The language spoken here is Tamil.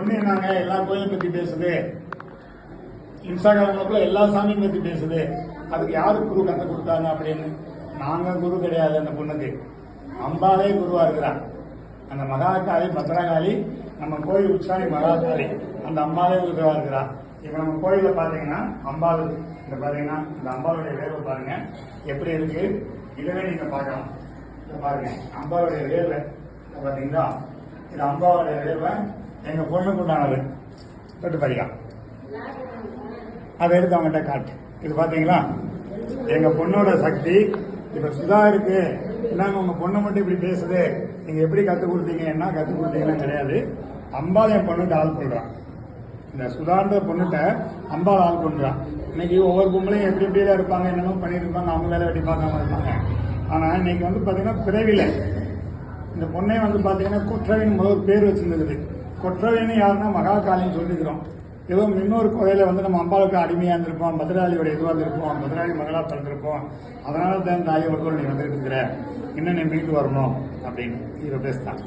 பொண்ணு என்னங்க எல்லா கோயிலும் பத்தி பேசுது, இன்ஸ்டாகிராம்ல எல்லா சாமியும் பத்தி பேசுது, அதுக்கு யாரு குரு கத்து கொடுத்தாங்க அப்படின்னு. நாங்க குரு கிடையாது. அந்த பொண்ணுக்கு அம்பாலே குருவா இருக்கிறான். அந்த மகாகாளி பத்ரகாளி நம்ம கோயில் உச்சாணி மகாகாளி அந்த அம்பாலே குருவா இருக்கிறா. இப்ப நம்ம கோயில பாத்தீங்கன்னா அம்பாள் இந்த பாத்தீங்கன்னா இந்த அம்பாளுடைய வேர்வை பாருங்க எப்படி இருக்கு. இதுவே நீங்க பார்க்கலாம். இதை பாருங்க அம்பாளுடைய வேர்வை பாத்தீங்களா. இது அம்பாளுடைய வேர்வை எங்க பொண்ணுக்கு உண்டானது. தொட்டு பாருங்க அதை எடுத்து அவங்ககிட்ட காட்டு. இது பாத்தீங்களா எங்க பொண்ணோட சக்தி. இப்ப சுதா இருக்கு என்னங்க உங்க பொண்ணு மட்டும் இப்படி பேசுது, நீங்க எப்படி கத்து கொடுத்தீங்க, என்ன கத்து கொடுத்தீங்கன்னு கிடையாது. அம்பாள் என் பொண்ணுகிட்ட ஆள் பண்றான். இந்த சுதான்ற பொண்ணுகிட்ட அம்பாள் ஆள் பண்றான். இன்னைக்கு ஒவ்வொரு பொம்பளையும் எப்படி எப்படிதான் இருப்பாங்க, என்னமோ பண்ணிட்டு இருப்பாங்க, அவங்க வேலை வெட்டி பார்க்காம இருப்பாங்க. ஆனா இன்னைக்கு பாத்தீங்கன்னா பிறவில இந்த பொண்ணை பாத்தீங்கன்னா கொற்றவைன்னு முதல் பேர் வச்சிருந்தது. கொற்றவைன்னு யாருன்னா மகாகாலின்னு சொல்லிக்கிறோம். ஏதோ இன்னொரு கோயில நம்ம அம்பாளுக்கு அடிமையா இருந்திருப்போம், பத்ராளியோட இதுவா இருந்திருப்போம், பத்ராளி மகளா பிறந்திருப்போம். அதனால தான் தாயை ஒரு நீ வந்துட்டு இருக்கிற, இன்னும் நீ மீண்டு வரணும் அப்படின்னு இவ பேசுதான்.